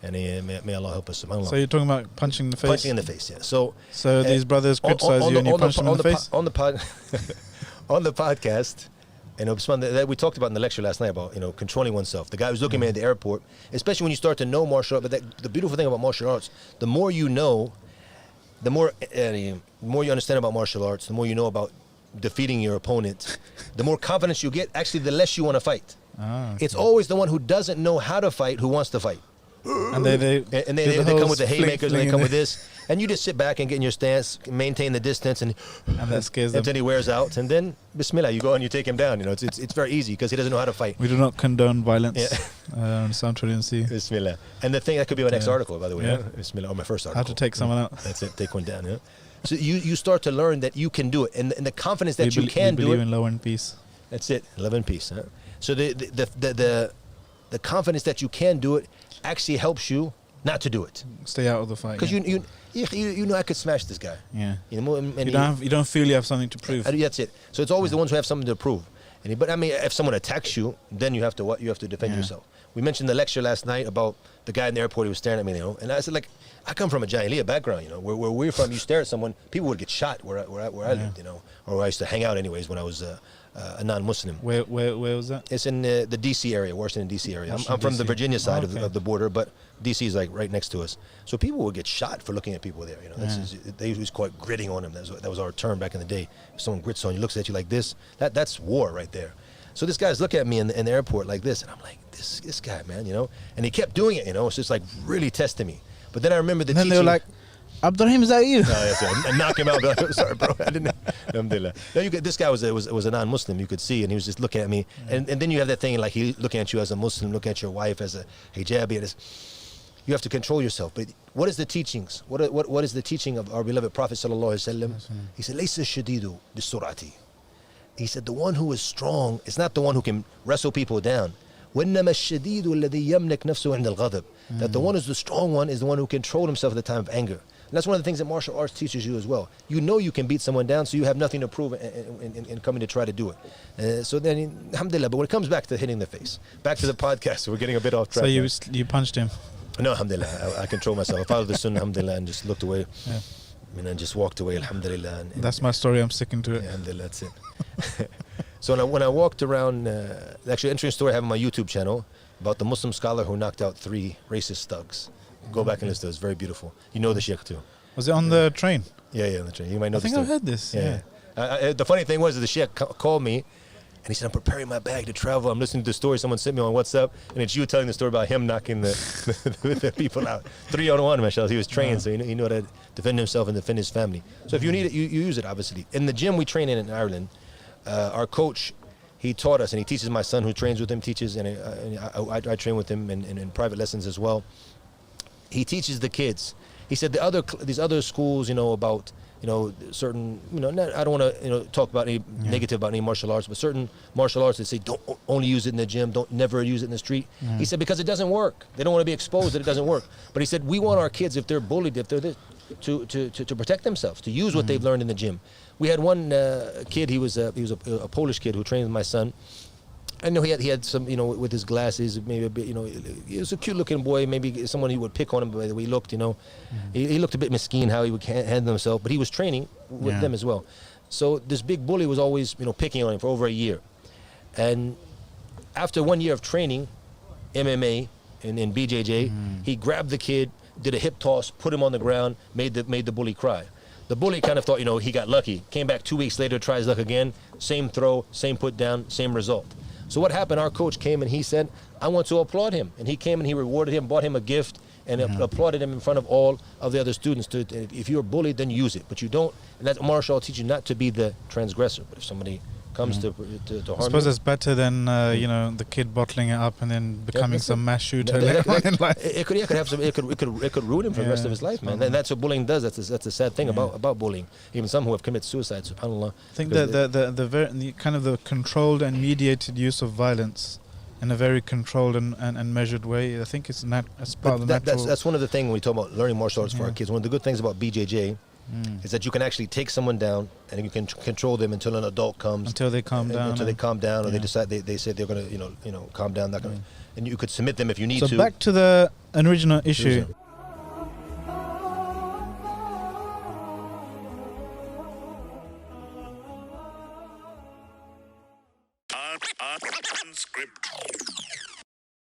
And may Allah help us. So you're talking about punching in the face? Punching in the face, yeah. So these brothers criticize you and you punch them in the face? On the podcast, and Usman, that we talked about in the lecture last night about, controlling oneself. The guy who's looking at me at the airport, especially when you start to know martial arts. But the beautiful thing about martial arts, the more you know, the more you understand about martial arts, the more you know about defeating your opponent, the more confidence you get. Actually, the less you want to fight. Okay. It's always the one who doesn't know how to fight who wants to fight. And they come with the haymakers, and they come with this, and you just sit back and get in your stance, maintain the distance, and that scares them. Until he wears out, and then Bismillah, you go and you take him down. It's very easy because he doesn't know how to fight. We do not condone violence. Yeah. On Sound Trillion C. Bismillah. And the thing that could be my next article, by the way. Yeah. Bismillah, or my first article. How to take someone out. That's it. Take one down. Yeah. So you start to learn that you can do it, and the confidence that you can do it. Believe in love and peace. That's it. Love and peace. Huh? So the confidence that you can do it actually helps you not to do it. Stay out of the fight. Because you know I could smash this guy. Yeah. And you don't feel you have something to prove. That's it. So it's always the ones who have something to prove. But I mean, if someone attacks you, then you have to defend yourself. We mentioned the lecture last night about the guy in the airport who was staring at me, and I said, like, I come from a Jahiliyyah background, where we're from. You stare at someone, people would get shot where I lived, or where I used to hang out anyways when I was a non-Muslim. Where was that? It's in the D.C. area, Washington D.C. area. I'm from the Virginia side of the border, but D.C. is like right next to us. So people would get shot for looking at people there. They was quite gritting on them. That was our term back in the day. If someone grits on you, looks at you like this, that's war right there. So this guy's looking at me in the airport like this, and I'm like, this guy, man, and he kept doing it, it's just like really testing me. But then I remember the teaching. And then they were like, Abdurrahim, is that you? No, yes, and knock him out. Be like, sorry, bro, I didn't. Alhamdulillah. No, this guy was a non-Muslim. You could see, and he was just looking at me. And then you have that thing like he looking at you as a Muslim, looking at your wife as a hijabi. You have to control yourself. But what is the teachings? What is the teaching of our beloved Prophet sallallahu alaihi wasallam? He said, "Laysa shadidu bisurati." He said, the one who is strong is not the one who can wrestle people down. وَإِنَّمَا الشَّدِيدُ الَّذِي يَمْلِكْ نَفْسُهُ عِنْدَ الْغَضَبِ. That the one who's the strong one is the one who can control himself at the time of anger. And that's one of the things that martial arts teaches you as well. You can beat someone down, so you have nothing to prove in coming to try to do it. So then, alhamdulillah, but when it comes back to hitting the face, back to the podcast, we're getting a bit off track. So you punched him? No, alhamdulillah, I control myself. I followed the sunnah, alhamdulillah, and just looked away. Yeah. And just walked away, alhamdulillah. And that's my story, I'm sticking to it. Yeah, alhamdulillah, that's it. So when I walked around, actually an interesting story I have on my YouTube channel about the Muslim scholar who knocked out 3 racist thugs. Go back and listen to it. It's very beautiful. You know the sheikh too. Was it on the train? Yeah, on the train. You might know the story. I think I've heard this. Yeah. The funny thing was that the sheikh called me and he said, I'm preparing my bag to travel. I'm listening to the story someone sent me on WhatsApp, and it's you telling the story about him knocking the people out. 3-on-1, mashallah. He was trained, so he knew how to defend himself and defend his family. So if you need it, you use it, obviously. In the gym we train in Ireland, our coach, he taught us, and he teaches my son who trains with him, and I train with him in private lessons as well. He teaches the kids. He said these other schools, about certain, I don't want to, talk about any negative about any martial arts, but certain martial arts that say don't only use it in the gym, don't never use it in the street. He said because it doesn't work. They don't want to be exposed that it doesn't work. But he said we want our kids, if they're bullied, if they're this, to protect themselves, to use what they've learned in the gym. We had one kid. He was a Polish kid who trained with my son. I know he had some, with his glasses, maybe a bit, he was a cute looking boy, maybe someone he would pick on him by the way he looked, He looked a bit mesquite how he would handle himself, but he was training with them as well. So this big bully was always, picking on him for over a year. And after 1 year of training, MMA and in BJJ, he grabbed the kid, did a hip toss, put him on the ground, made the bully cry. The bully kind of thought, he got lucky. Came back 2 weeks later, tried his luck again, same throw, same put down, same result. So what happened, our coach came and he said, I want to applaud him. And he came and he rewarded him, bought him a gift, and applauded him in front of all of the other students. If you're bullied, then use it. But you don't, and that martial arts teaches you not to be the transgressor. But if somebody comes to harm you. I suppose it's better than, the kid bottling it up and then becoming some mass shooter later on in life. It could ruin him for the rest of his life, man. And that's what bullying does. That's a sad thing about bullying. Even some who have committed suicide, subhanAllah. I think the kind of the controlled and mediated use of violence in a very controlled and measured way, I think it's part of the natural. That's one of the things when we talk about learning martial arts for our kids. One of the good things about BJJ is that you can actually take someone down and you can control them until an adult comes. Until they calm down. Until they calm down, or they yeah. decide they say they're gonna calm down. That kind of, and you could submit them if you need So to. back to the original issue. Unscripted.